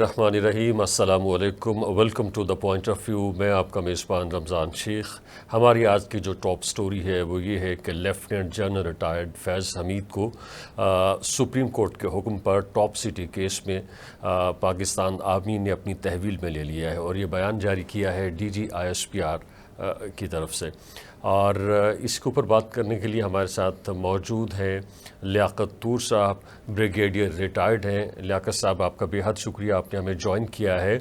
الرحمن الرحیم، السلام علیکم، welcome to the point of view. میں آپ کا میزبان رمضان شیخ۔ ہماری آج کی جو ٹاپ سٹوری ہے وہ یہ ہے کہ لیفٹیننٹ جنرل ریٹائرڈ فیض حمید کو سپریم کورٹ کے حکم پر ٹاپ سٹی کیس میں پاکستان آرمی نے اپنی تحویل میں لے لیا ہے، اور یہ بیان جاری کیا ہے D G I S P R کی طرف سے۔ اور اس کے اوپر بات کرنے کے لیے ہمارے ساتھ موجود ہیں لیاقت طور صاحب، بریگیڈیئر ریٹائرڈ ہیں۔ لیاقت صاحب، آپ کا بے حد شکریہ، آپ نے ہمیں جوائن کیا ہے۔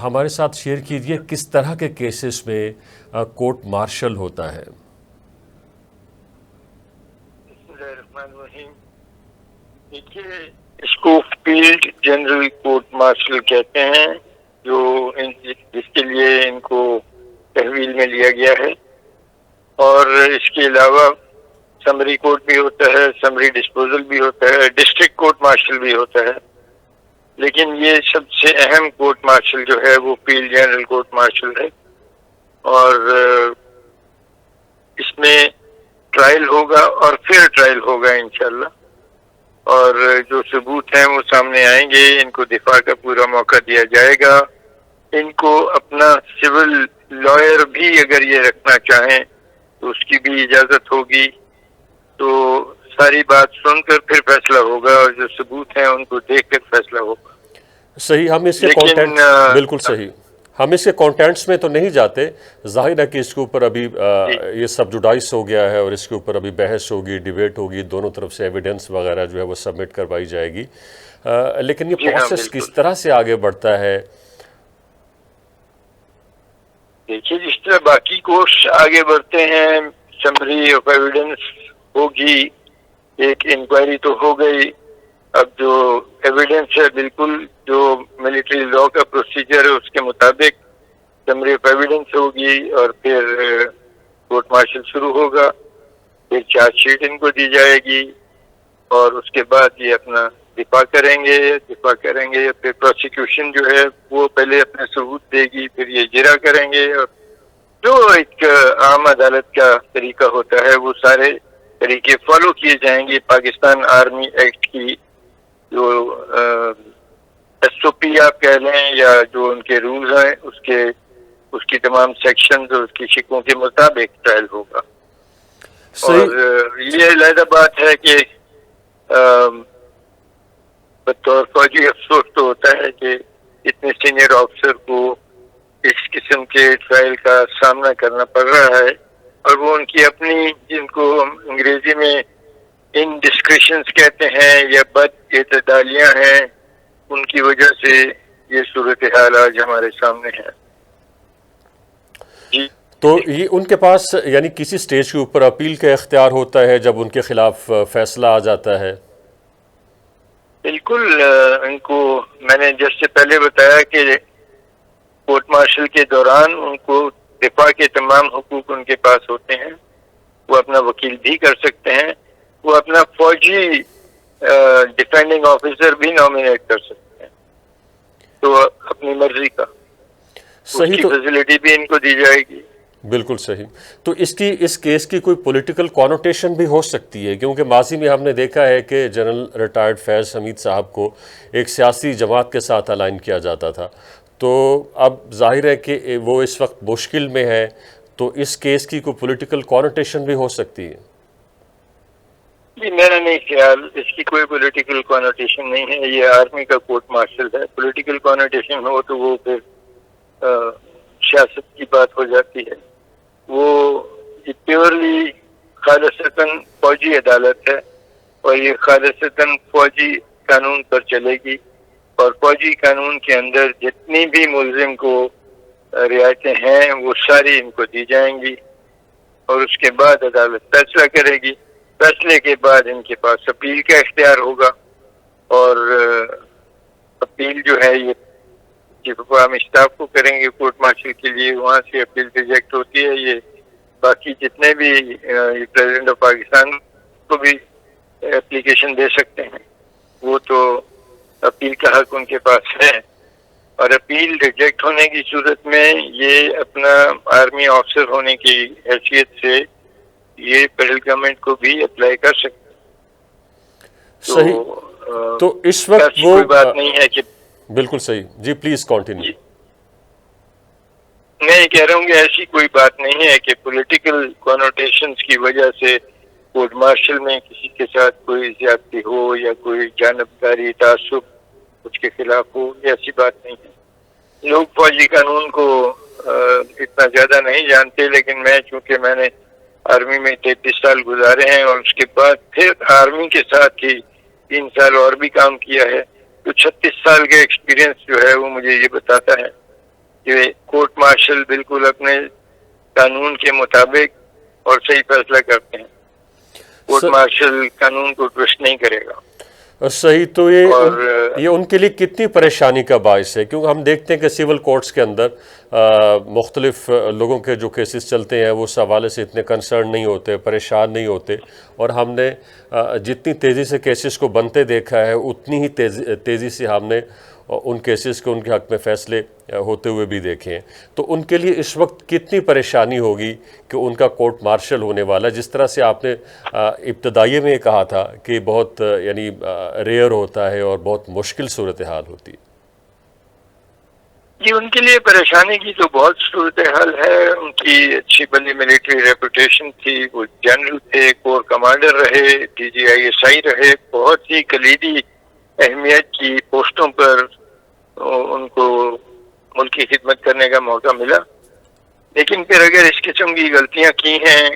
ہمارے ساتھ شیئر کیجئے کس طرح کے کیسز میں کورٹ مارشل ہوتا ہے؟ بسم اللہ الرحمن الرحیم۔ دیکھیے، اس کو فیلڈ جنرل کورٹ مارشل کہتے ہیں، جو جس کے لیے ان کو تحویل میں لیا گیا ہے، اور اس کے علاوہ سمری کورٹ بھی ہوتا ہے، سمری ڈسپوزل بھی ہوتا ہے، ڈسٹرکٹ کورٹ مارشل بھی ہوتا ہے، لیکن یہ سب سے اہم کورٹ مارشل جو ہے وہ فیلڈ جنرل کورٹ مارشل ہے، اور اس میں ٹرائل ہوگا اور پھر ٹرائل ہوگا انشاءاللہ، اور جو ثبوت ہیں وہ سامنے آئیں گے، ان کو دفاع کا پورا موقع دیا جائے گا۔ ان کو اپنا سول لائر بھی اگر یہ رکھنا چاہیں تو اس کی بھی اجازت ہوگی، تو ساری بات سن کر پھر فیصلہ ہوگا، اور جو ثبوت ہیں ان کو دیکھ کر فیصلہ ہوگا۔ صحیح، ہم اس کے لیکن بالکل صحیح، ہم اس کے کانٹینٹس میں تو نہیں جاتے۔ ظاہر ہے کہ اس کے اوپر ابھی یہ سب جوڈائس ہو گیا ہے، اور اس کے اوپر ابھی بحث ہوگی، ڈیبیٹ ہوگی، دونوں طرف سے ایویڈنس وغیرہ جو ہے وہ سبمٹ کروائی جائے گی، لیکن یہ پروسیس کس طرح سے آگے بڑھتا ہے؟ دیکھیے، جس طرح باقی کورس آگے بڑھتے ہیں، سمری آف ایویڈنس ہوگی، ایک انکوائری تو ہو گئی، اب جو ایویڈنس ہے بالکل جو ملٹری لا کا پروسیجر ہے اس کے مطابق سمری آف ایویڈنس ہوگی، اور پھر کورٹ مارشل شروع ہوگا، پھر چارج شیٹ ان کو دی جائے گی، اور اس کے بعد یہ اپنا دفاع کریں گے، پھر پروسیکیوشن جو ہے وہ پہلے اپنے ثبوت دے گی، پھر یہ جرا کریں گے، اور جو ایک عام عدالت کا طریقہ ہوتا ہے وہ سارے طریقے فالو کیے جائیں گے۔ پاکستان آرمی ایکٹ کی جو ایس او پی آپ کہہ لیں، یا جو ان کے رولز ہیں، اس کی تمام سیکشنز اور اس کی شکوں کے مطابق ٹرائل ہوگا۔ اور یہ علیحدہ بات ہے کہ بطور فوجی افسوس تو ہوتا ہے کہ اتنے سینئر آفیسر کو اس قسم کے ٹرائل کا سامنا کرنا پڑ رہا ہے، اور وہ ان کی اپنی، جن کو ہم انگریزی میں انڈسکریشنز کہتے ہیں یا بد اعتدالیاں ہیں، ان کی وجہ سے یہ صورتحال آج ہمارے سامنے ہے۔ جی، تو یہ ان کے پاس یعنی کسی سٹیج کے اوپر اپیل کا اختیار ہوتا ہے جب ان کے خلاف فیصلہ آ جاتا ہے؟ بالکل، ان کو میں نے جیسے پہلے بتایا کہ کورٹ مارشل کے دوران ان کو دفاع کے تمام حقوق ان کے پاس ہوتے ہیں، وہ اپنا وکیل بھی کر سکتے ہیں، وہ اپنا فوجی ڈیفینڈنگ آفیسر بھی نامینیٹ کر سکتے ہیں، تو اپنی مرضی کا اس کی فیسلٹی بھی ان کو دی جائے گی۔ بالکل صحیح۔ تو اس کیس کی کوئی پولیٹیکل کانوٹیشن بھی ہو سکتی ہے، کیونکہ ماضی میں ہم نے دیکھا ہے کہ جنرل ریٹائرڈ فیض حمید صاحب کو ایک سیاسی جماعت کے ساتھ الائن کیا جاتا تھا، تو اب ظاہر ہے کہ وہ اس وقت مشکل میں ہے، تو اس کیس کی کوئی پولیٹیکل کانوٹیشن بھی ہو سکتی ہے؟ جی، میرا نہیں خیال اس کی کوئی پولیٹیکل کانوٹیشن نہیں ہے، یہ آرمی کا کورٹ مارشل ہے۔ پولیٹیکل کانوٹیشن ہو تو وہ پھر سیاست کی بات ہو جاتی ہے۔ وہ پیورلی خالصتاً فوجی عدالت ہے، اور یہ خالصتاً فوجی قانون پر چلے گی، اور فوجی قانون کے اندر جتنی بھی ملزم کو رعایتیں ہیں وہ ساری ان کو دی جائیں گی، اور اس کے بعد عدالت فیصلہ کرے گی۔ فیصلے کے بعد ان کے پاس اپیل کا اختیار ہوگا، اور اپیل جو ہے یہ چیف آف آرمی اسٹاف کو کریں گے کورٹ مارشل کے لیے، وہاں سے اپیل ریجیکٹ ہوتی ہے، یہ باقی جتنے بھی پریزیڈنٹ آف پاکستان کو بھی اپلیکیشن دے سکتے ہیں، وہ تو اپیل کا حق ان کے پاس ہے، اور اپیل ریجیکٹ ہونے کی صورت میں یہ اپنا آرمی آفیسر ہونے کی حیثیت سے یہ فیڈرل گورنمنٹ کو بھی اپلائی کر سکتے ہیں۔ صحیح۔ تو اس وقت کوئی بات نہیں ہے کہ بالکل صحیح جی، پلیز کنٹینیو. میں یہ کہہ رہا ہوں کہ ایسی کوئی بات نہیں ہے کہ پولیٹیکل کونوٹیشنز کی وجہ سے کورٹ مارشل میں کسی کے ساتھ کوئی زیادتی ہو یا کوئی جانبداری تعصب اس کے خلاف ہو، ایسی بات نہیں ہے. لوگ فوجی قانون کو اتنا زیادہ نہیں جانتے، لیکن چونکہ میں نے آرمی میں 33 سال گزارے ہیں اور اس کے بعد پھر آرمی کے ساتھ ہی 3 سال اور بھی کام کیا ہے، تو 36 سال کا ایکسپیرینس جو ہے وہ مجھے یہ بتاتا ہے کہ کورٹ مارشل بالکل اپنے قانون کے مطابق اور صحیح فیصلہ کرتے ہیں. کورٹ مارشل قانون کو ٹوسٹ نہیں کرے گا. صحیح. تو یہ ان کے لیے کتنی پریشانی کا باعث ہے؟ کیونکہ ہم دیکھتے ہیں کہ سول کورٹس کے اندر مختلف لوگوں کے جو کیسز چلتے ہیں وہ اس حوالے سے اتنے کنسرن نہیں ہوتے، پریشان نہیں ہوتے، اور ہم نے جتنی تیزی سے کیسز کو بنتے دیکھا ہے اتنی ہی تیزی سے ہم نے ان کیسز کے ان کے حق میں فیصلے ہوتے ہوئے بھی دیکھے ہیں. تو ان کے لیے اس وقت کتنی پریشانی ہوگی کہ ان کا کورٹ مارشل ہونے والا، جس طرح سے آپ نے ابتدائیے میں کہا تھا کہ بہت یعنی ریئر ہوتا ہے اور بہت مشکل صورتحال ہوتی ہے. جی، ان کے لیے پریشانی کی تو بہت صورتحال ہے. ان کی اچھی بلی ملٹری ریپوٹیشن تھی، وہ جنرل تھے، کور کمانڈر رہے، DGISI رہے، بہت ہی کلیدی اہمیت کی پوسٹوں پر ان کو ملک کی خدمت کرنے کا موقع ملا. لیکن پھر اگر اس قسم کی غلطیاں کی ہیں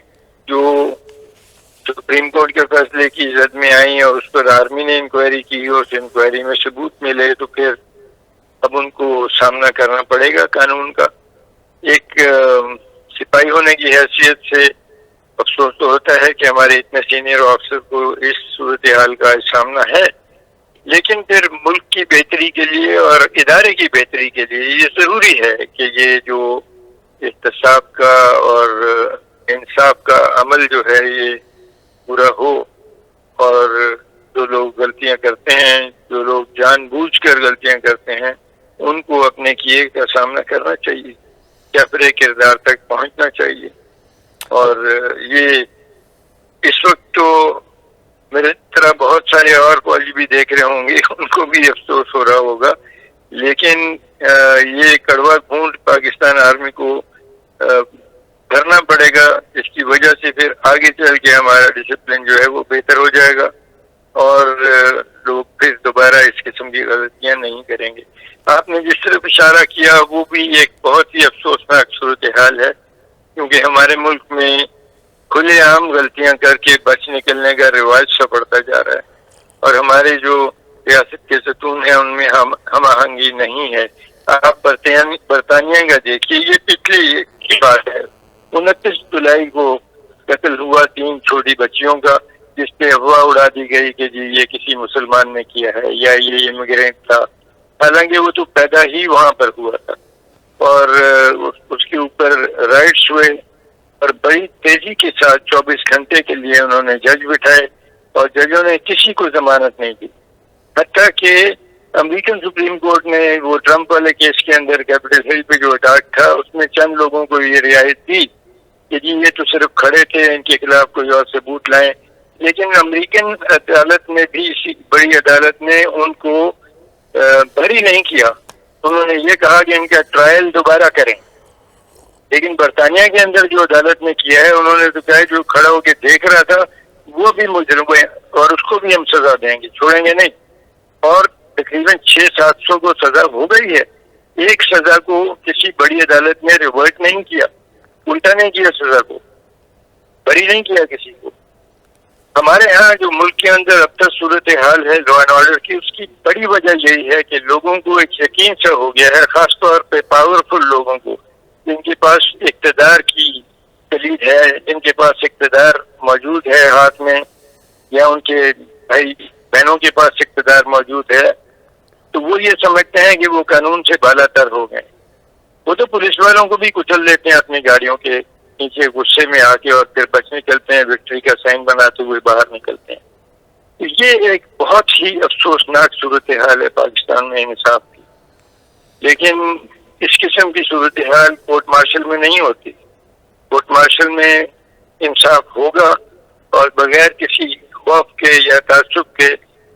جو سپریم کورٹ کے فیصلے کی زد میں آئیں اور اس پر آرمی نے انکوائری کی اور اس انکوائری میں ثبوت ملے، تو پھر اب ان کو سامنا کرنا پڑے گا قانون کا. ایک سپاہی ہونے کی حیثیت سے افسوس تو ہوتا ہے کہ ہمارے اتنے سینئر آفیسر کو اس صورتحال کا سامنا ہے، لیکن پھر ملک کی بہتری کے لیے اور ادارے کی بہتری کے لیے یہ ضروری ہے کہ یہ جو احتساب کا اور انصاف کا عمل جو ہے یہ پورا ہو، اور جو لوگ غلطیاں کرتے ہیں، جو لوگ جان بوجھ کر غلطیاں کرتے ہیں، ان کو اپنے کیے کا سامنا کرنا چاہیے، کیفرے کردار تک پہنچنا چاہیے. اور یہ اس وقت تو میرے طرح بہت سارے اور فوجی بھی دیکھ رہے ہوں گے، ان کو بھی افسوس ہو رہا ہوگا، لیکن یہ کڑوا گھونٹ پاکستان آرمی کو کرنا پڑے گا. اس کی وجہ سے پھر آگے چل کے ہمارا ڈسپلن جو ہے وہ بہتر ہو جائے گا اور لوگ پھر دوبارہ اس قسم کی غلطیاں نہیں کریں گے. آپ نے جس طرف اشارہ کیا وہ بھی ایک بہت ہی افسوسناک صورتحال ہے، کیونکہ ہمارے ملک میں کھلے عام غلطیاں کر کے بچ نکلنے کا رواج سا پڑتا جا رہا ہے، اور ہمارے جو ریاست کے ستون ہیں ان میں ہم آہنگی نہیں ہے. آپ برطانیہ کا دیکھیے، یہ پچھلی کی بات ہے، 29 جولائی کو قتل ہوا 3 چھوٹی بچیوں کا، جس پہ افواہ اڑا دی گئی کہ جی یہ کسی مسلمان نے کیا ہے یا یہ امیگرینٹ تھا، حالانکہ وہ تو پیدا ہی وہاں پر ہوا تھا. اور اس کے اوپر رائٹس ہوئے اور بڑی تیزی کے ساتھ 24 گھنٹے کے لیے انہوں نے جج بٹھائے اور ججوں نے کسی کو ضمانت نہیں دی. حتیٰ کہ امریکن سپریم کورٹ نے وہ ٹرمپ والے کیس کے اندر کیپٹل ہل پہ جو اٹیک تھا اس میں چند لوگوں کو یہ رعایت دی کہ جی یہ تو صرف کھڑے تھے، ان کے خلاف کوئی اور ثبوت لائیں. لیکن امریکن عدالت نے بھی، بڑی عدالت نے ان کو بری نہیں کیا. انہوں نے یہ کہا کہ ان کا ٹرائل دوبارہ کریں. لیکن برطانیہ کے اندر جو عدالت نے کیا ہے، انہوں نے تو کہا جو کھڑا ہو کے دیکھ رہا تھا وہ بھی مجرم ہے اور اس کو بھی ہم سزا دیں گے، چھوڑیں گے نہیں. اور تقریباً 600-700 کو سزا ہو گئی ہے. ایک سزا کو کسی بڑی عدالت نے ریورٹ نہیں کیا، الٹا نہیں کیا، سزا کو بری نہیں کیا کسی کو. ہمارے ہاں جو ملک کے اندر اب تک صورتحال ہے لا اینڈ آرڈر کی، اس کی بڑی وجہ یہی ہے کہ لوگوں کو ایک یقین سا ہو گیا ہے، خاص طور پہ پاورفل لوگوں کو، جن کے پاس اقتدار کی کلید ہے، جن کے پاس اقتدار موجود ہے ہاتھ میں، یا ان کے بھائی بہنوں کے پاس اقتدار موجود ہے، تو وہ یہ سمجھتے ہیں کہ وہ قانون سے بالا تر ہو گئے. وہ تو پولیس والوں کو بھی کچل دیتے ہیں اپنی گاڑیوں کے نیچے غصے میں آ کے، اور پھر بچ نکلتے ہیں، وکٹری کا سائن بناتے ہوئے باہر نکلتے ہیں. یہ ایک بہت ہی افسوسناک صورتحال ہے پاکستان میں انصاف کی. لیکن اس قسم کی صورتحال کورٹ مارشل میں نہیں ہوتی. کورٹ مارشل میں انصاف ہوگا اور بغیر کسی خوف کے یا تعصب کے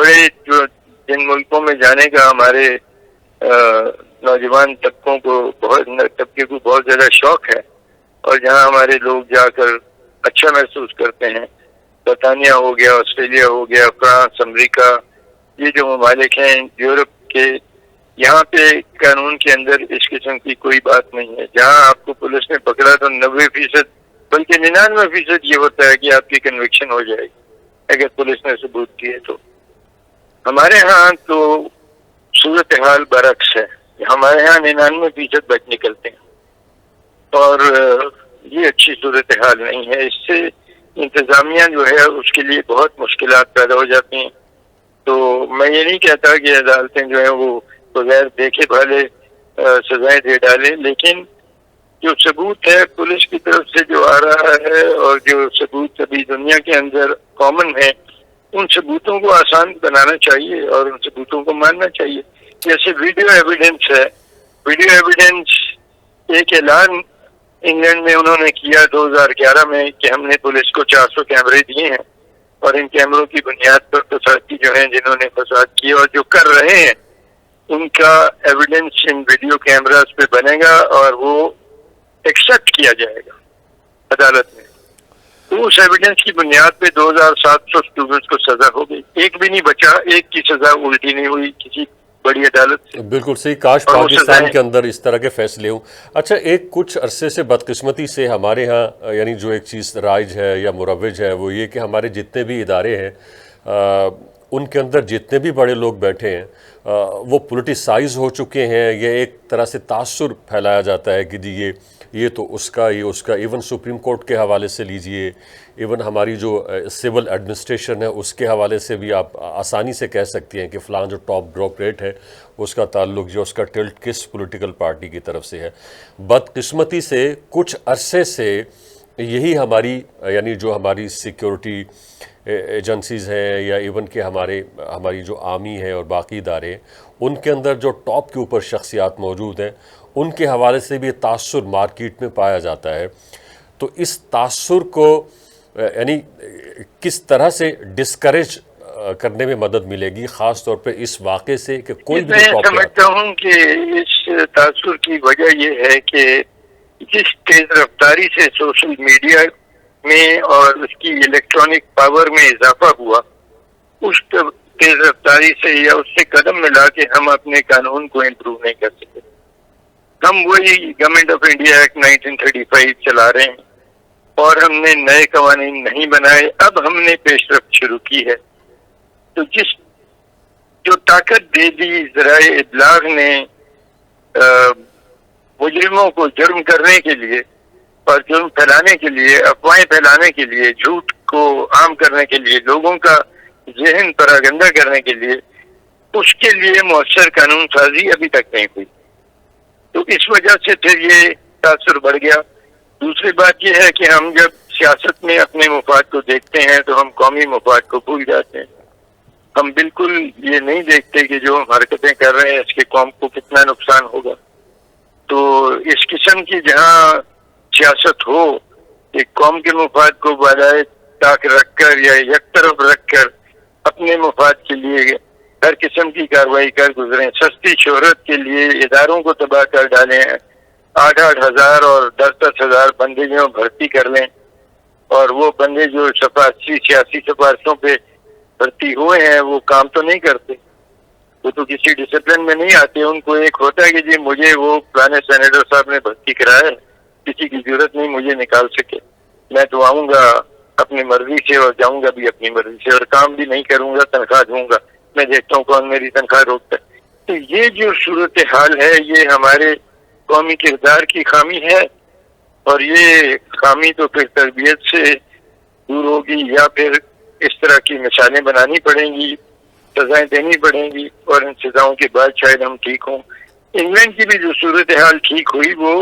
بڑے جو جن ملکوں میں جانے کا ہمارے نوجوان طبقے کو بہت زیادہ شوق ہے اور جہاں ہمارے لوگ جا کر اچھا محسوس کرتے ہیں، برطانیہ ہو گیا، آسٹریلیا ہو گیا، فرانس، امریکہ، یہ جو ممالک ہیں یورپ کے، یہاں پہ قانون کے اندر اس قسم کی کوئی بات نہیں ہے. جہاں آپ کو پولیس نے پکڑا تو 90% بلکہ 99% یہ ہوتا ہے کہ آپ کی کنوکشن ہو جائے گی اگر پولیس نے ثبوت دیے تو. ہمارے ہاں تو صورتحال برعکس ہے. ہمارے ہاں 99% بچ نکلتے ہیں اور یہ اچھی صورتحال نہیں ہے. اس سے انتظامیہ جو ہے اس کے لیے بہت مشکلات پیدا ہو جاتی ہیں. تو میں یہ نہیں کہتا کہ عدالتیں جو ہیں وہ بغیر دیکھے بھالے سزائیں دے ڈالیں، لیکن جو ثبوت ہے پولیس کی طرف سے جو آ رہا ہے اور جو ثبوت ابھی دنیا کے اندر کامن ہے، ان ثبوتوں کو آسان بنانا چاہیے اور ان ثبوتوں کو ماننا چاہیے. جیسے ویڈیو ایویڈنس ہے. ویڈیو ایویڈنس ایک اعلان انگلینڈ میں انہوں نے کیا 2011 میں کہ ہم نے پولیس کو 400 کیمرے دیے ہیں اور ان کیمروں کی بنیاد پر فسادی جو ہیں جنہوں نے فساد کیے اور جو کر رہے ہیں ان کا ایویڈنس ان ویڈیو کیمراز پہ بنے گا اور وہ ایکسیپٹ کیا جائے گا عدالت میں. تو اس ایویڈنس کی بنیاد پہ 2700 اسٹوڈنٹس کو سزا ہو گئی. ایک بھی نہیں بچا، ایک کی سزا الٹی نہیں ہوئی کسی بڑی عدالت سے. بالکل صحیح. کاش پاکستان کے اندر اس طرح کے فیصلے ہوں. اچھا، ایک کچھ عرصے سے بدقسمتی سے ہمارے ہاں یعنی جو ایک چیز رائج ہے یا مروج ہے وہ یہ کہ ہمارے جتنے بھی ادارے ہیں ان کے اندر جتنے بھی بڑے لوگ بیٹھے ہیں وہ پولیٹیسائز ہو چکے ہیں. یہ ایک طرح سے تاثر پھیلایا جاتا ہے کہ جی یہ تو اس کا، یہ اس کا. ایون سپریم کورٹ کے حوالے سے لیجئے، ایون ہماری جو سول ایڈمنسٹریشن ہے اس کے حوالے سے بھی آپ آسانی سے کہہ سکتی ہیں کہ فلاں جو ٹاپ بیوروکریٹ ہے اس کا تعلق جو اس کا ٹلٹ کس پولیٹیکل پارٹی کی طرف سے ہے. بدقسمتی سے کچھ عرصے سے یہی ہماری یعنی جو ہماری سیکیورٹی ایجنسیز ہیں یا ایون کہ ہماری جو آرمی ہے اور باقی ادارے ان کے اندر جو ٹاپ کے اوپر شخصیات موجود ہیں ان کے حوالے سے بھی تاثر مارکیٹ میں پایا جاتا ہے. تو اس تاثر کو یعنی کس طرح سے ڈسکریج کرنے میں مدد ملے گی، خاص طور پہ اس واقعے سے کہ کوئی بھی میں سمجھتا ہوں کہ اس تاثر کی وجہ یہ ہے کہ جس تیز رفتاری سے سوشل میڈیا میں اور اس کی الیکٹرانک پاور میں اضافہ ہوا، اس تیز رفتاری سے یا اس سے قدم ملا کے ہم اپنے قانون کو امپروو نہیں کر سکتے. ہم وہی گورنمنٹ آف انڈیا ایکٹ 1935 چلا رہے ہیں اور ہم نے نئے قوانین نہیں بنائے. اب ہم نے پیش رفت شروع کی ہے. تو جو طاقت دے دی ذرائع ابلاغ نے مجرموں کو جرم کرنے کے لیے اور جرم پھیلانے کے لیے، افواہیں پھیلانے کے لیے، جھوٹ کو عام کرنے کے لیے، لوگوں کا ذہن پراگندہ کرنے کے لیے، اس کے لیے مؤثر قانون سازی ابھی تک نہیں ہوئی. تو اس وجہ سے پھر یہ تاثر بڑھ گیا. دوسری بات یہ ہے کہ ہم جب سیاست میں اپنے مفاد کو دیکھتے ہیں تو ہم قومی مفاد کو بھول جاتے ہیں. ہم بالکل یہ نہیں دیکھتے کہ جو ہم حرکتیں کر رہے ہیں اس کے قوم کو کتنا نقصان ہوگا. تو اس قسم کی جہاں سیاست ہو کہ قوم کے مفاد کو بالائے طاق رکھ کر یا یک طرف رکھ کر اپنے مفاد کے لیے ہر قسم کی کارروائی کر گزریں، سستی شہرت کے لیے اداروں کو تباہ کر ڈالیں، 8-8 ہزار اور 10-10 ہزار بندے جو بھرتی کر لیں، اور وہ بندے جو سیاسی سفارشوں پہ بھرتی ہوئے ہیں وہ کام تو نہیں کرتے، وہ تو کسی ڈسپلن میں نہیں آتے. ان کو ایک ہوتا ہے کہ جی مجھے وہ پرانے سینیٹر صاحب نے بھرتی کرایا ہے، کسی کی ضرورت نہیں مجھے نکال سکے، میں تو آؤں گا اپنی مرضی سے اور جاؤں گا بھی اپنی مرضی سے اور کام بھی نہیں کروں گا، تنخواہ دوں گا، میں دیکھتا ہوں کون میری تنخواہ روکتا ہے. تو یہ جو صورتحال ہے یہ ہمارے قومی کردار کی خامی ہے اور یہ خامی تو پھر تربیت سے دور ہوگی یا پھر اس طرح کی مثالیں بنانی پڑیں گی، سزائیں دینی پڑیں گی اور ان سزاؤں کے بعد شاید ہم ٹھیک ہوں. انگلینڈ کی بھی جو صورتحال ٹھیک ہوئی وہ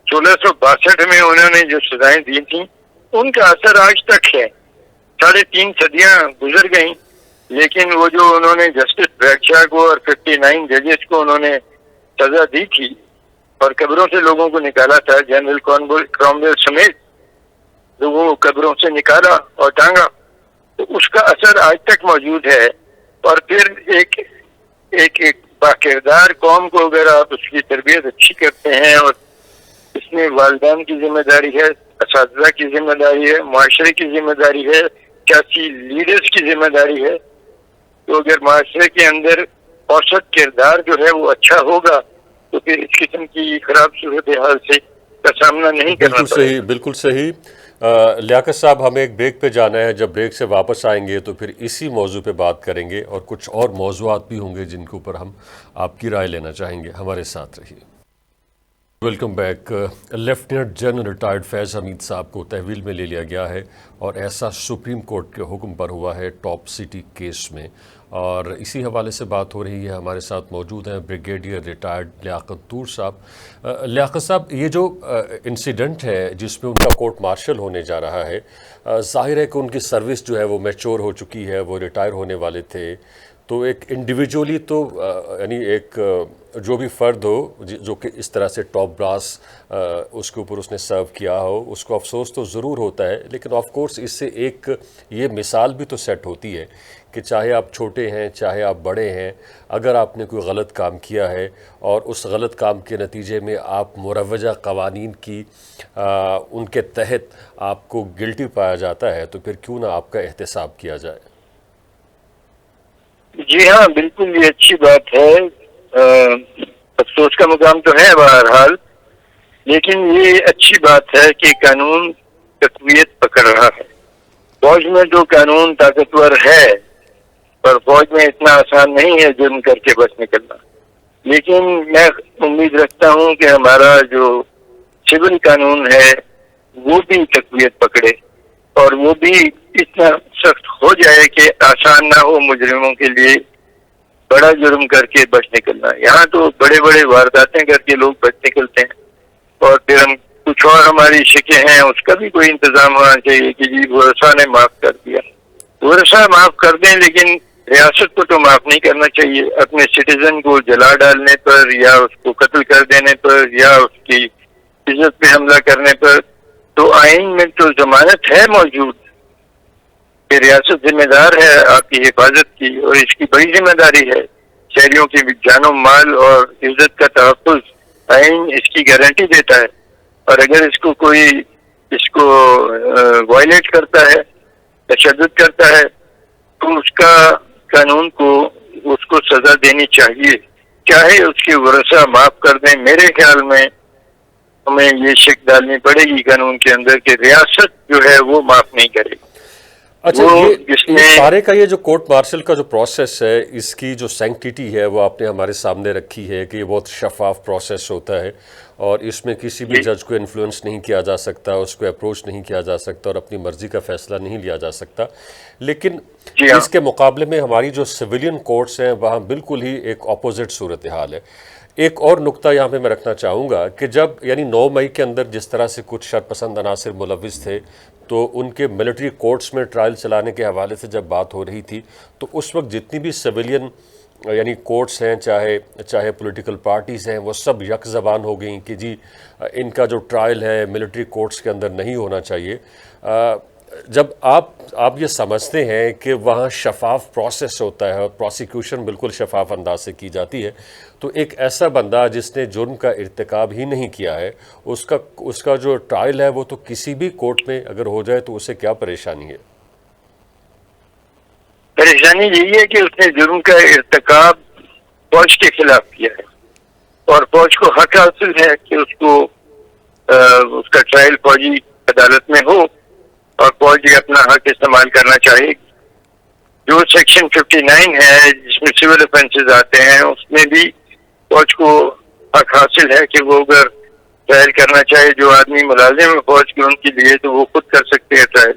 1662 میں انہوں نے جو سزائیں دی تھیں ان کا اثر آج تک ہے. 3.5 صدیاں گزر گئیں لیکن وہ جو انہوں نے جسٹس بریڈشاہ کو اور 59 ججز کو انہوں نے سزا دی تھی اور قبروں سے لوگوں کو نکالا تھا، جنرل کرامویل سمیت لوگوں کو قبروں سے نکالا اور ٹانگا، تو اس کا اثر آج تک موجود ہے. اور پھر ایک باکردار قوم کو اگر آپ اس کی تربیت اچھی کرتے ہیں، اور اس میں والدین کی ذمہ داری ہے، اساتذہ کی ذمہ داری ہے، معاشرے کی ذمہ داری ہے، سیاسی لیڈرز کی ذمہ داری ہے، تو اگر معاشرے کے اندر اوسط کردار جو ہے وہ اچھا ہوگا تو پھر اس قسم کی خراب صورتحال سے کا سامنا نہیں کرنا بالکل پڑے صحیح، بالکل صحیح۔ لیاقت صاحب، ہمیں ایک بریک پہ جانا ہے، جب بریک سے واپس آئیں گے تو پھر اسی موضوع پہ بات کریں گے، اور کچھ اور موضوعات بھی ہوں گے جن کے اوپر ہم آپ کی رائے لینا چاہیں گے۔ ہمارے ساتھ رہیے۔ Welcome back. Lieutenant general retired Faiz Hamid sahib کو تحویل میں لے لیا گیا ہے، اور ایسا سپریم کورٹ کے حکم پر ہوا ہے ٹاپ سٹی کیس میں، اور اسی حوالے سے بات ہو رہی ہے۔ ہمارے ساتھ موجود ہیں بریگیڈیئر ریٹائرڈ لیاقت طور صاحب۔ لیاقت صاحب، یہ جو انسیڈنٹ ہے جس میں ان کا کورٹ مارشل ہونے جا رہا ہے، ظاہر ہے کہ ان کی سروس جو ہے وہ میچور ہو چکی ہے، وہ ریٹائر ہونے والے تھے، تو ایک انڈیویجولی تو یعنی ایک جو بھی فرد ہو جو کہ اس طرح سے ٹاپ براس اس کے اوپر اس نے سرو کیا ہو، اس کو افسوس تو ضرور ہوتا ہے، لیکن آف کورس اس سے ایک یہ مثال بھی تو سیٹ ہوتی ہے کہ چاہے آپ چھوٹے ہیں چاہے آپ بڑے ہیں، اگر آپ نے کوئی غلط کام کیا ہے اور اس غلط کام کے نتیجے میں آپ مروجہ قوانین کی ان کے تحت آپ کو گلٹی پایا جاتا ہے، تو پھر کیوں نہ آپ کا احتساب کیا جائے۔ جی ہاں، بالکل یہ اچھی بات ہے، افسوس کا مقام تو ہے بہرحال، لیکن یہ اچھی بات ہے کہ قانون تقویت پکڑ رہا ہے۔ فوج میں جو قانون طاقتور ہے، پر فوج میں اتنا آسان نہیں ہے جرم کر کے بس نکلنا، لیکن میں امید رکھتا ہوں کہ ہمارا جو سول قانون ہے وہ بھی تقویت پکڑے، اور وہ بھی اتنا سخت ہو جائے کہ آسان نہ ہو مجرموں کے لیے بڑا جرم کر کے بچ نکلنا۔ یہاں تو بڑے بڑے وارداتیں کر کے لوگ بچ نکلتے ہیں، اور پھر ہم کچھ اور ہماری شکیں ہیں، اس کا بھی کوئی انتظام ہونا چاہیے کہ جی ورثہ نے معاف کر دیا۔ ورثہ معاف کر دیں، لیکن ریاست کو تو معاف نہیں کرنا چاہیے۔ اپنے سٹیزن کو جلا ڈالنے پر، یا اس کو قتل کر دینے پر، یا اس کی عزت پہ حملہ کرنے پر تو آئین میں تو ضمانت ہے موجود کہ ریاست ذمہ دار ہے آپ کی حفاظت کی، اور اس کی بڑی ذمہ داری ہے شہریوں کی جان و مال اور عزت کا تحفظ۔ آئین اس کی گارنٹی دیتا ہے، اور اگر اس کو کوئی وائلیٹ کرتا ہے، تشدد کرتا ہے، تو اس کا قانون کو اس کو سزا دینی چاہیے، چاہے اس کے ورثہ معاف کر دیں۔ میرے خیال میں ہمیں یہ شک ڈالنی پڑے گی قانون کے اندر کہ ریاست جو ہے وہ معاف نہیں کرے گی۔ اچھا، یہ سارے کا یہ جو کورٹ مارشل کا جو پروسیس ہے، اس کی جو سینکٹیٹی ہے وہ آپ نے ہمارے سامنے رکھی ہے کہ یہ بہت شفاف پروسیس ہوتا ہے، اور اس میں کسی بھی جج کو انفلوئنس نہیں کیا جا سکتا، اس کو اپروچ نہیں کیا جا سکتا، اور اپنی مرضی کا فیصلہ نہیں لیا جا سکتا۔ لیکن اس کے مقابلے میں ہماری جو سویلین کورٹس ہیں وہاں بالکل ہی ایک اپوزٹ صورتحال ہے۔ ایک اور نقطہ یہاں پہ میں رکھنا چاہوں گا کہ جب یعنی 9 مئی کے اندر جس طرح سے کچھ شرپسند عناصر ملوث تھے، تو ان کے ملٹری کورٹس میں ٹرائل چلانے کے حوالے سے جب بات ہو رہی تھی، تو اس وقت جتنی بھی سویلین یعنی کورٹس ہیں، چاہے پولیٹیکل پارٹیز ہیں، وہ سب یک زبان ہو گئیں کہ جی ان کا جو ٹرائل ہے ملٹری کورٹس کے اندر نہیں ہونا چاہیے۔ جب آپ یہ سمجھتے ہیں کہ وہاں شفاف پروسیس ہوتا ہے اور پروسیکیوشن بالکل شفاف انداز سے کی جاتی ہے، تو ایک ایسا بندہ جس نے جرم کا ارتکاب ہی نہیں کیا ہے، اس کا جو ٹرائل ہے وہ تو کسی بھی کورٹ میں اگر ہو جائے تو اسے کیا پریشانی ہے؟ پریشانی یہی ہے کہ اس نے جرم کا ارتکاب فوج کے خلاف کیا ہے، اور فوج کو حق حاصل ہے کہ اس کا ٹرائل فوجی عدالت میں ہو، اور فوج اپنا حق استعمال کرنا چاہے۔ جو سیکشن 59 ہے جس میں سول افینسز آتے ہیں، اس میں بھی فوج کو حق حاصل ہے کہ وہ اگر ٹرائل کرنا چاہے، جو آدمی ملازم ہے فوج کے ان کے لیے، تو وہ خود کر سکتے ہیں ٹرائل۔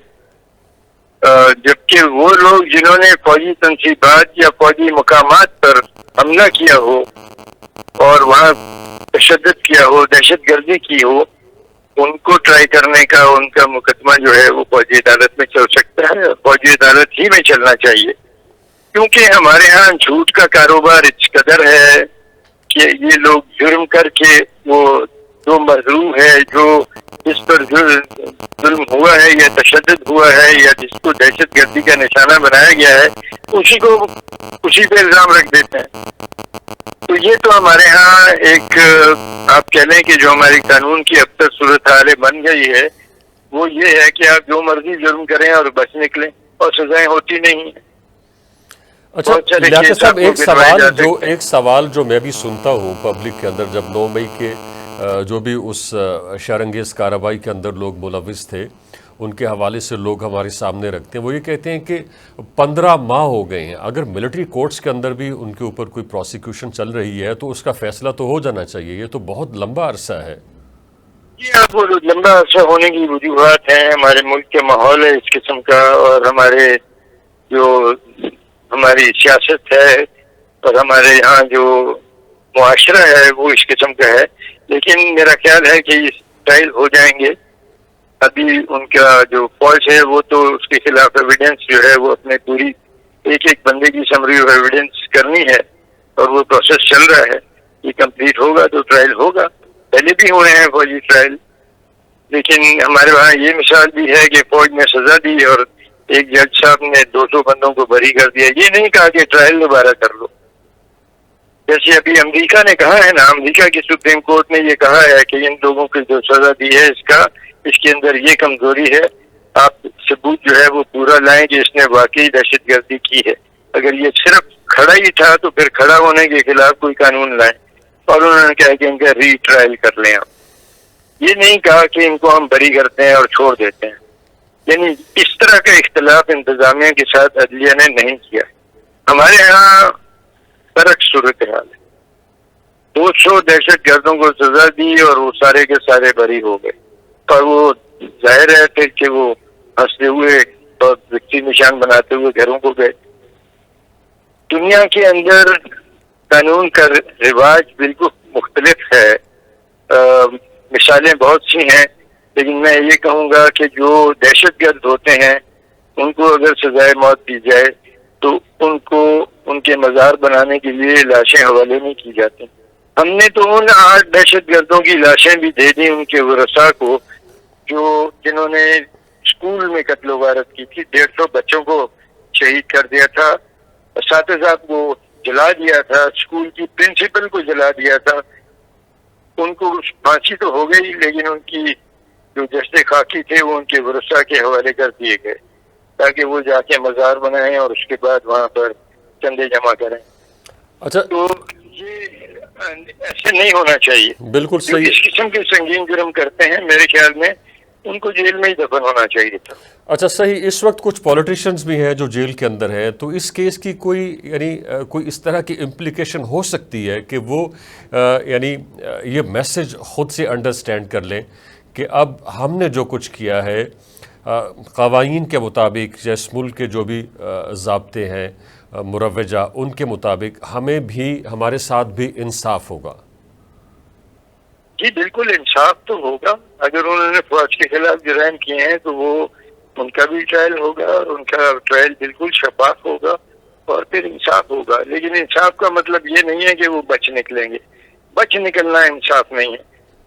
جبکہ وہ لوگ جنہوں نے فوجی تنصیبات یا فوجی مقامات پر حملہ کیا ہو اور وہاں تشدد کیا ہو، دہشت گردی کی ہو، ان کو ٹرائی کرنے کا ان کا مقدمہ جو ہے وہ فوجی عدالت میں چل سکتا ہے، فوجی عدالت ہی میں چلنا چاہیے، کیونکہ ہمارے ہاں جھوٹ کا کاروبار اس قدر ہے کہ یہ لوگ جرم کر کے وہ جو مظلوم ہے, جو جس پر ظلم ہوا ہے یا تشدد ہوا ہے یا جس کو دہشت گردی کا نشانہ بنایا گیا ہے, اسی پہ الزام رکھ دیتے ہیں. تو یہ تو ہمارے ہاں ایک آپ کہہ لیں کہ جو ہماری قانون کی اب تک صورتحال بن گئی ہے وہ یہ ہے کہ آپ جو مرضی جرم کریں اور بچ نکلیں اور سزائیں ہوتی نہیں ہیں. اچھا لیاقت صاحب, ایک سوال جو میں بھی سنتا ہوں پبلک کے اندر, جب 9 مئی کے جو بھی اس شرانگیز کارروائی کے اندر لوگ ملوث تھے ان کے حوالے سے لوگ ہمارے سامنے رکھتے ہیں, وہ یہ کہتے ہیں کہ 15 ماہ ہو گئے ہیں, اگر ملٹری کورٹس کے اندر بھی ان کے اوپر کوئی پروسیکیوشن چل رہی ہے تو اس کا فیصلہ تو ہو جانا چاہیے, یہ تو بہت لمبا عرصہ ہے. یہ آپ وہ لمبا عرصہ ہونے کی وجوہات ہیں, ہمارے ملک کے ماحول ہے اس قسم کا, اور ہماری سیاست ہے اور ہمارے یہاں جو معاشرہ ہے وہ اس قسم کا ہے. لیکن میرا خیال ہے کہ ٹرائل ہو جائیں گے. ابھی ان کا جو فوج ہے وہ تو اس کے خلاف ایویڈنس جو ہے وہ اپنے پوری ایک بندے کی سمری آف ایویڈنس کرنی ہے اور وہ پروسیس چل رہا ہے. یہ کمپلیٹ ہوگا تو ٹرائل ہوگا. پہلے بھی ہوئے ہیں فوجی ٹرائل, لیکن ہمارے وہاں یہ مثال بھی ہے کہ فوج نے سزا دی اور ایک جج صاحب نے 200 بندوں کو بری کر دیا. یہ نہیں کہا کہ ٹرائل دوبارہ کر لو. جیسے ابھی امریکہ نے کہا ہے نا, امریکہ کی سپریم کورٹ نے یہ کہا ہے کہ ان لوگوں کی جو سزا دی ہے اس کے اندر یہ کمزوری ہے, آپ ثبوت جو ہے وہ پورا لائیں کہ اس نے واقعی دہشت گردی کی ہے. اگر یہ صرف کھڑا ہی تھا تو پھر کھڑا ہونے کے خلاف کوئی قانون لائیں, اور انہوں نے کہا کہ ان کا ری ٹرائل کر لیں. آپ یہ نہیں کہا کہ ان کو ہم بری کرتے ہیں اور چھوڑ دیتے ہیں. یعنی اس طرح کا اختلاف انتظامیہ کے ساتھ عدلیہ نے نہیں کیا. ہمارے یہاں برعکس صورتحال ہے. 200 دہشت گردوں کو سزا دی اور وہ سارے کے سارے بری ہو گئے, اور وہ ظاہر ہے پھر کہ وہ ہنستے ہوئے اور وکٹی نشان بناتے ہوئے گھروں کو گئے. دنیا کے اندر قانون کا رواج بالکل مختلف ہے. مثالیں بہت سی ہیں, لیکن میں یہ کہوں گا کہ جو دہشت گرد ہوتے ہیں ان کو اگر سزائے موت دی جائے تو ان کو ان کے مزار بنانے کے لیے لاشیں حوالے نہیں کی جاتی. ہم نے تو ان 8 دہشت گردوں کی لاشیں بھی دے دی ان کے ورثاء کو جنہوں نے اسکول میں قتل و غارت کی تھی. 150 بچوں کو شہید کر دیا تھا, اساتذہ کو جلا دیا تھا, اسکول کی پرنسپل کو جلا دیا تھا. ان کو پھانسی تو ہو گئی, لیکن ان کی جو جسد خاکی تھے وہ ان کے ورثاء کے حوالے کر دیے گئے تاکہ وہ جا کے مزار بنائیں اور اس کے بعد وہاں پر چندے جمع کریں. اچھا, تو یہ ایسے نہیں ہونا چاہیے. بالکل صحیح. اس قسم کے سنگین جرم کرتے ہیں میرے خیال میں ان کو جیل میں ہی دفن ہونا چاہیے تھا. اچھا صحیح. اس وقت کچھ پولیٹیشنز بھی ہیں جو جیل کے اندر ہیں, تو اس کیس کی کوئی اس طرح کی امپلیکیشن ہو سکتی ہے کہ وہ یہ میسج خود سے انڈرسٹینڈ کر لیں کہ اب ہم نے جو کچھ کیا ہے قوانین کے مطابق, جیسے ملک کے جو بھی ضابطے ہیں مروجہ, ان کے مطابق ہمیں بھی ہمارے ساتھ بھی انصاف ہوگا. جی بالکل انصاف تو ہوگا. اگر انہوں نے فوج کے خلاف جرائم کیے ہیں تو وہ ان کا بھی ٹرائل ہوگا اور ان کا ٹرائل بالکل شفاف ہوگا اور پھر انصاف ہوگا. لیکن انصاف کا مطلب یہ نہیں ہے کہ وہ بچ نکلیں گے. بچ نکلنا انصاف نہیں ہے.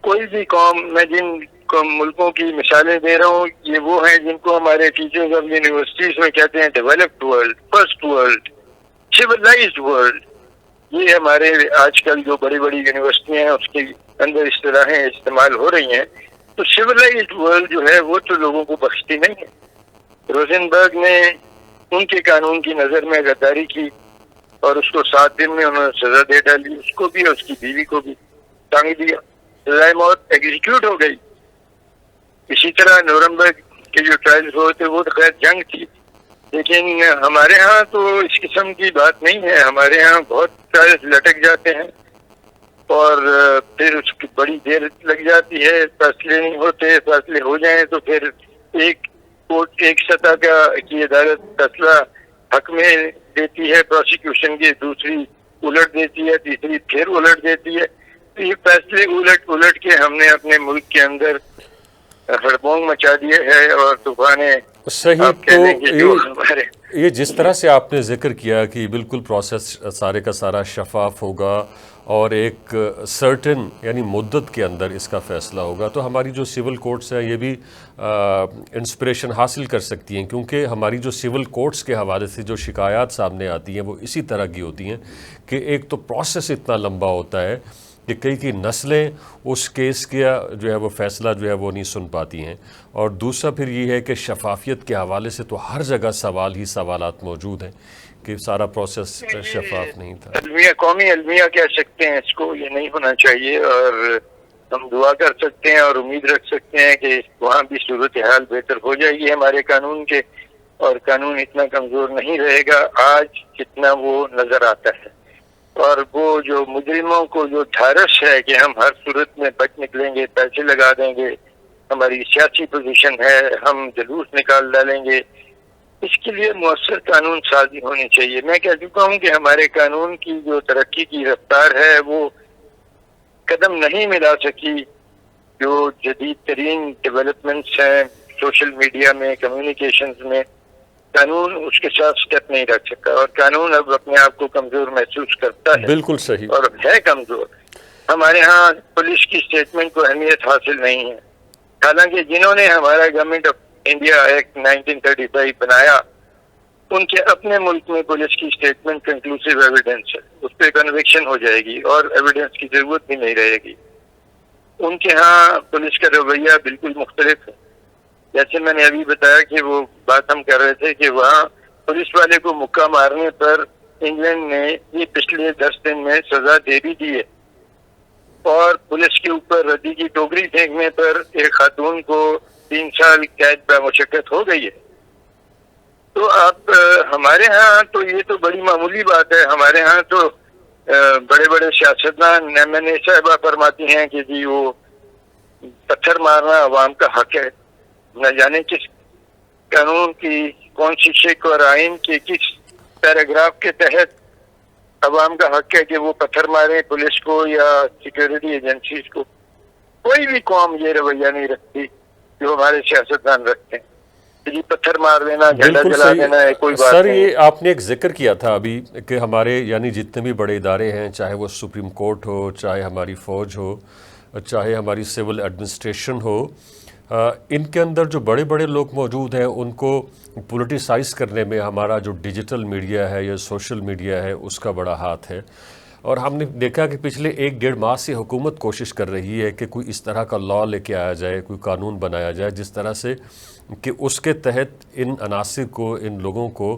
کوئی بھی قوم, میں جن ملکوں کی مثالیں دے رہا ہوں یہ وہ ہیں جن کو ہمارے ٹیچرز آف یونیورسٹیز میں کہتے ہیں developed world, first world, civilised world. یہ ہمارے آج کل جو بڑی بڑی یونیورسٹیاں ہیں اس کے اندر اصطلاحیں استعمال ہو رہی ہیں. تو سیولائزڈ ورلڈ جو ہے وہ تو لوگوں کو بخشتی نہیں ہے. روزنبرگ نے ان کے قانون کی نظر میں غداری کی اور اس کو 7 دن میں انہوں نے سزا دے ڈالی, اس کو بھی اور اس کی بیوی کو بھی ٹانگ دیا. سزائے موت ایگزیکیوٹ ہو گئی. اسی طرح نورمبرگ کے جو ٹرائل ہوئے تھے وہ تو خیر جنگ تھی, لیکن ہمارے ہاں تو اس قسم کی بات نہیں ہے. ہمارے ہاں بہت ٹرائل لٹک جاتے ہیں اور پھر اس کی بڑی دیر لگ جاتی ہے, فیصلے نہیں ہوتے. فیصلے ہو جائیں تو پھر ایک سطح کی عدالت فیصلہ حق میں دیتی ہے پروسیکیوشن کی, دوسری الٹ دیتی ہے, تیسری پھر الٹ دیتی ہے. تو یہ فیصلے الٹ کے ہم نے اپنے ملک کے اندر ہڑبونگ مچا دیے ہے اور طوفانیں. صحیح. تو یہ جس طرح سے آپ نے ذکر کیا کہ بالکل پروسیس سارے کا سارا شفاف ہوگا اور ایک سرٹن یعنی مدت کے اندر اس کا فیصلہ ہوگا، تو ہماری جو سول کورٹس ہیں یہ بھی انسپریشن حاصل کر سکتی ہیں، کیونکہ ہماری جو سول کورٹس کے حوالے سے جو شکایات سامنے آتی ہیں وہ اسی طرح کی ہوتی ہیں کہ ایک تو پروسیس اتنا لمبا ہوتا ہے کہ کئی نسلیں اس کیس کا جو ہے وہ فیصلہ جو ہے وہ نہیں سن پاتی ہیں، اور دوسرا پھر یہ ہے کہ شفافیت کے حوالے سے تو ہر جگہ سوال ہی سوالات موجود ہیں کہ سارا پروسیس شفاف نہیں تھا۔ المیہ، قومی المیہ کہہ سکتے ہیں اس کو، یہ نہیں ہونا چاہیے، اور ہم دعا کر سکتے ہیں اور امید رکھ سکتے ہیں کہ وہاں بھی صورتحال بہتر ہو جائے گی ہمارے قانون کے، اور قانون اتنا کمزور نہیں رہے گا آج جتنا وہ نظر آتا ہے، اور وہ جو مجرموں کو جو ڈھارس ہے کہ ہم ہر صورت میں بچ نکلیں گے، پیسے لگا دیں گے، ہماری سیاسی پوزیشن ہے، ہم جلوس نکال ڈالیں گے، اس کے لیے مؤثر قانون سازی ہونی چاہیے۔ میں کہہ چکا ہوں کہ ہمارے قانون کی جو ترقی کی رفتار ہے وہ قدم نہیں ملا سکی، جو جدید ترین ڈیولپمنٹس ہیں سوشل میڈیا میں، کمیونیکیشنز میں، قانون اس کے ساتھ سٹیپ نہیں رکھ سکا، اور قانون اب اپنے آپ کو کمزور محسوس کرتا ہے، بالکل صحیح، اور ہے کمزور۔ ہمارے ہاں پولیس کی اسٹیٹمنٹ کو اہمیت حاصل نہیں ہے، حالانکہ جنہوں نے ہمارا گورنمنٹ آف انڈیا ایکٹ 1935 بنایا ان کے اپنے ملک میں پولیس کی اسٹیٹمنٹ کنکلوسیو ایویڈنس ہے، اس پہ کنوکشن ہو جائے گی اور ایویڈنس کی ضرورت بھی نہیں رہے گی۔ ان کے ہاں پولیس کا رویہ بالکل مختلف ہے، جیسے میں نے ابھی بتایا کہ وہ بات ہم کر رہے تھے کہ وہاں پولیس والے کو مکہ مارنے پر انگلینڈ نے یہ پچھلے 10 دن میں سزا دے بھی دی ہے، اور پولیس کے اوپر ردی کی ٹوکری پھینکنے پر ایک خاتون کو 3 سال قید بمشقت ہو گئی ہے۔ تو اب ہمارے ہاں تو یہ تو بڑی معمولی بات ہے، ہمارے ہاں تو بڑے بڑے سیاستدان، میں نے صاحبہ فرماتی ہیں کہ جی وہ پتھر مارنا عوام کا حق ہے، نہ جانے کس قانون کی کون سی شق اور آئین کے کس پیراگراف کے تحت عوام کا حق ہے کہ وہ پتھر مارے پولیس کو یا سیکورٹی ایجنسیز کو۔ کوئی بھی قوم یہ رویہ نہیں رکھتی جو ہمارے سیاستدان رکھتے ہیں، جی پتھر مار دینا، جھنڈا بالکل جلا دینا ہے، کوئی بات سر، نہیں۔ یہ آپ نے ایک ذکر کیا تھا ابھی کہ ہمارے یعنی جتنے بھی بڑے ادارے ہیں، چاہے وہ سپریم کورٹ ہو، چاہے ہماری فوج ہو، چاہے ہماری سول ایڈمنسٹریشن ہو، ان کے اندر جو بڑے بڑے لوگ موجود ہیں ان کو پولیٹیسائز کرنے میں ہمارا جو ڈیجیٹل میڈیا ہے یا سوشل میڈیا ہے اس کا بڑا ہاتھ ہے، اور ہم نے دیکھا کہ پچھلے 1-1.5 ماہ سے حکومت کوشش کر رہی ہے کہ کوئی اس طرح کا لاء لے کے آیا جائے، کوئی قانون بنایا جائے جس طرح سے کہ اس کے تحت ان عناصر کو، ان لوگوں کو،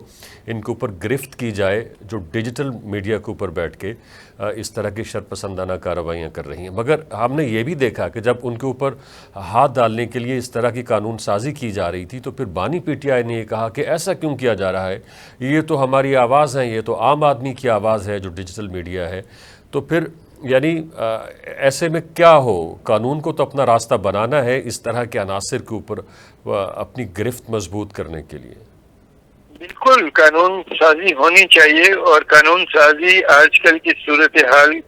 ان کے اوپر گرفت کی جائے جو ڈیجیٹل میڈیا کے اوپر بیٹھ کے اس طرح کی شرپسندانہ کارروائیاں کر رہی ہیں۔ مگر ہم نے یہ بھی دیکھا کہ جب ان کے اوپر ہاتھ ڈالنے کے لیے اس طرح کی قانون سازی کی جا رہی تھی تو پھر بانی پی ٹی آئی نے یہ کہا کہ ایسا کیوں کیا جا رہا ہے، یہ تو ہماری آواز ہے، یہ تو عام آدمی کی آواز ہے جو ڈیجیٹل میڈیا ہے۔ تو پھر یعنی ایسے میں کیا ہو، قانون کو تو اپنا راستہ بنانا ہے اس طرح کے عناصر کے اوپر اپنی گرفت مضبوط کرنے کے لیے۔ بالکل قانون سازی ہونی چاہیے، اور قانون سازی آج کل کی صورتحال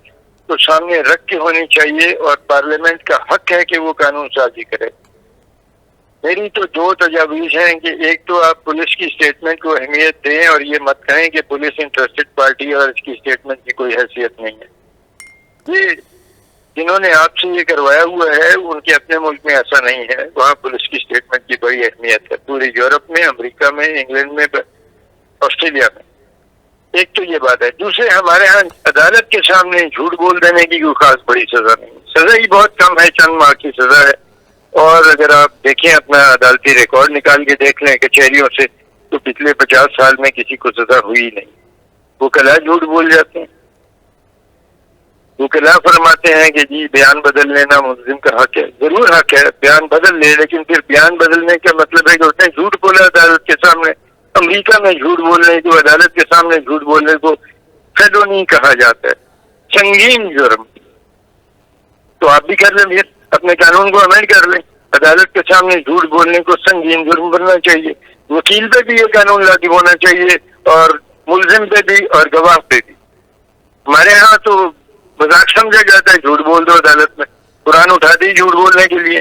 کو سامنے رکھ کے ہونی چاہیے، اور پارلیمنٹ کا حق ہے کہ وہ قانون سازی کرے۔ میری تو 2 تجاویز ہیں کہ ایک تو آپ پولیس کی اسٹیٹمنٹ کو اہمیت دیں، اور یہ مت کہیں کہ پولیس انٹرسٹڈ پارٹی اور اس کی اسٹیٹمنٹ کی کوئی حیثیت نہیں ہے۔ یہ جنہوں نے آپ سے یہ کروایا ہوا ہے ان کے اپنے ملک میں ایسا نہیں ہے، وہاں پولیس کی اسٹیٹمنٹ کی بڑی اہمیت ہے، پورے یورپ میں، امریکہ میں، انگلینڈ میں، آسٹریلیا میں۔ ایک تو یہ بات ہے۔ دوسرے، ہمارے ہاں عدالت کے سامنے جھوٹ بول دینے کی کوئی خاص بڑی سزا نہیں، سزا ہی بہت کم ہے، چند ماہ کی سزا ہے، اور اگر آپ دیکھیں اپنا عدالتی ریکارڈ نکال کے دیکھ لیں کچہریوں سے تو پچھلے 50 سال میں کسی کو سزا ہوئی نہیں۔ وکلا جھوٹ بول جاتے ہیں، وکلا فرماتے ہیں کہ جی بیان بدل لینا ملزم کا حق ہے۔ ضرور حق ہے، بیان بدل لے، لیکن پھر بیان بدلنے کا مطلب ہے کہ اس نے جھوٹ بولا عدالت کے سامنے۔ امریکہ میں جھوٹ بولنے کو، عدالت کے سامنے جھوٹ بولنے کو فیلونی کہا جاتا ہے، سنگین جرم۔ تو آپ بھی کر لیں، پھر اپنے قانون کو امینڈ کر لیں، عدالت کے سامنے جھوٹ بولنے کو سنگین جرم بننا چاہیے، وکیل پہ بھی یہ قانون لاگو ہونا چاہیے، اور ملزم پہ بھی اور گواہ پہ بھی۔ ہمارے ہاں تو مذاق سمجھا جاتا ہے، جھوٹ بول دو عدالت میں، قرآن اٹھا دی جھوٹ بولنے کے لیے۔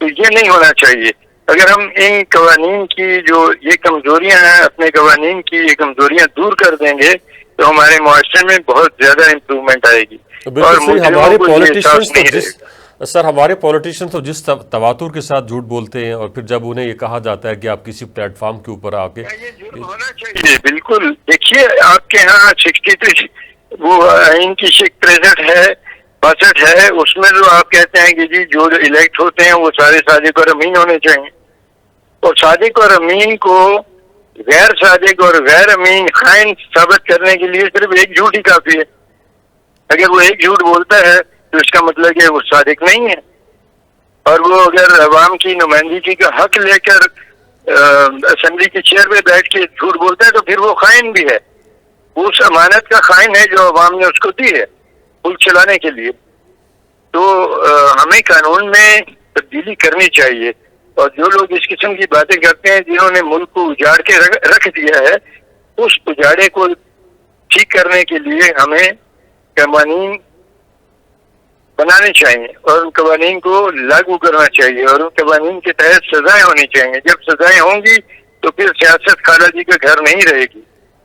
تو یہ نہیں ہونا چاہیے۔ اگر ہم ان قوانین کی جو یہ کمزوریاں ہیں، اپنے قوانین کی یہ کمزوریاں دور کر دیں گے تو ہمارے معاشرے میں بہت زیادہ امپروومنٹ آئے گی. اور ہمارے مجرموں کو یہ احساس نہیں رہے گا. سر ہمارے پولیٹیشین تو جس تواتر کے ساتھ جھوٹ بولتے ہیں اور پھر جب انہیں یہ کہا جاتا ہے کہ آپ کسی پلیٹ فارم کے اوپر آ کے یہ جرم ہونا چاہیے. بالکل. دیکھیے آپ کے ہاں 63 وہ آئین کی 63 ہے 62 ہے, اس میں جو آپ کہتے ہیں کہ جی جو الیکٹ ہوتے ہیں وہ سارے صادق اور امین ہونے چاہیے, اور صادق اور امین کو غیر صادق اور غیر امین خائن ثابت کرنے کے لیے صرف ایک جھوٹ ہی کافی ہے. اگر وہ ایک جھوٹ بولتا ہے تو اس کا مطلب کہ وہ صادق نہیں ہے, اور وہ اگر عوام کی نمائندگی کا حق لے کر اسمبلی کی چیئر پہ بیٹھ کے جھوٹ بولتا ہے تو پھر وہ خائن بھی ہے. وہ اس امانت کا خائن ہے جو عوام نے اس کو دی ہے ملک چلانے کے لیے. تو ہمیں قانون میں تبدیلی کرنی چاہیے, اور جو لوگ اس قسم کی باتیں کرتے ہیں جنہوں نے ملک کو اجاڑ کے رکھ دیا ہے, اس اجاڑے کو ٹھیک کرنے کے لیے ہمیں قوانین بنانے چاہیے اور ان قوانین کو لاگو کرنا چاہیے, اور ان قوانین کے تحت سزائیں ہونی چاہیے. جب سزائیں ہوں گی تو پھر سیاست خالہ جی کا گھر نہیں رہے گی.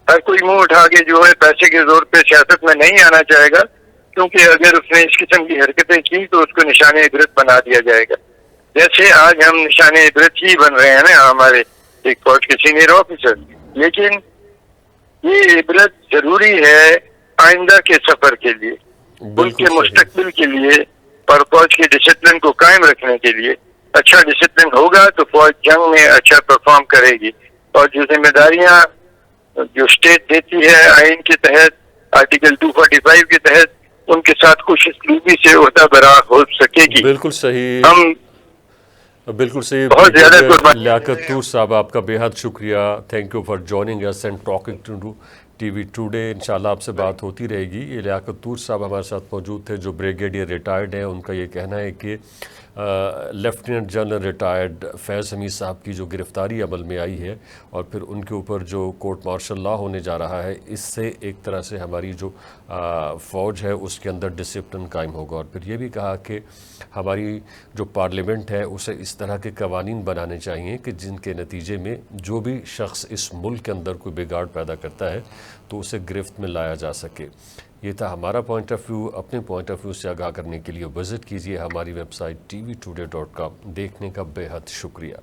ہر کوئی منہ اٹھا کے جو ہے پیسے کے زور پہ سیاست میں نہیں آنا چاہے گا, کیونکہ اگر اس نے اس قسم کی حرکتیں کی تو اس کو نشان عبرت بنا دیا جائے گا. جیسے آج ہم نشان عبرت ہی بن رہے ہیں نا ہمارے ایک فوج کے سینئر آفیسر, لیکن یہ عبرت ضروری ہے آئندہ کے سفر کے لیے, ملک کے مستقبل کے لیے, اور فوج کے ڈسپلن کو قائم رکھنے کے لیے. اچھا ڈسپلن ہوگا تو فوج جنگ میں اچھا پرفارم کرے گی, اور جو ذمہ داریاں جو اسٹیٹ دیتی ہے آئین کے تحت آرٹیکل 245 کے تحت, ان کے ساتھ خوش اسلوبی سے عہدہ برآ ہو سکے گی. بالکل صحیح, ہم بالکل صحیح. بہت زیادہ لیاقت طور صاحب آپ کا بے حد شکریہ. Thank you for joining us and talking to T V today. انشاءاللہ آپ سے بات ہوتی رہے گی. یہ لیاقت طور صاحب ہمارے ساتھ موجود تھے جو بریگیڈیئر ریٹائرڈ ہیں. ان کا یہ کہنا ہے کہ lieutenant general retired Faiz Hamid صاحب کی جو گرفتاری عمل میں آئی ہے اور پھر ان کے اوپر جو کورٹ مارشل لا ہونے جا رہا ہے, اس سے ایک طرح سے ہماری جو فوج ہے اس کے اندر ڈسپلن قائم ہوگا. اور پھر یہ بھی کہا کہ ہماری جو پارلیمنٹ ہے اسے اس طرح کے قوانین بنانے چاہیے کہ جن کے نتیجے میں جو بھی شخص اس ملک کے اندر کوئی بگاڑ پیدا کرتا ہے تو اسے گرفت میں لایا جا سکے. یہ تھا ہمارا پوائنٹ آف ویو. اپنے پوائنٹ آف ویو سے آگاہ کرنے کے لیے وزٹ کیجیے ہماری ویب سائٹ tvtoday.com. دیکھنے کا بے حد شکریہ.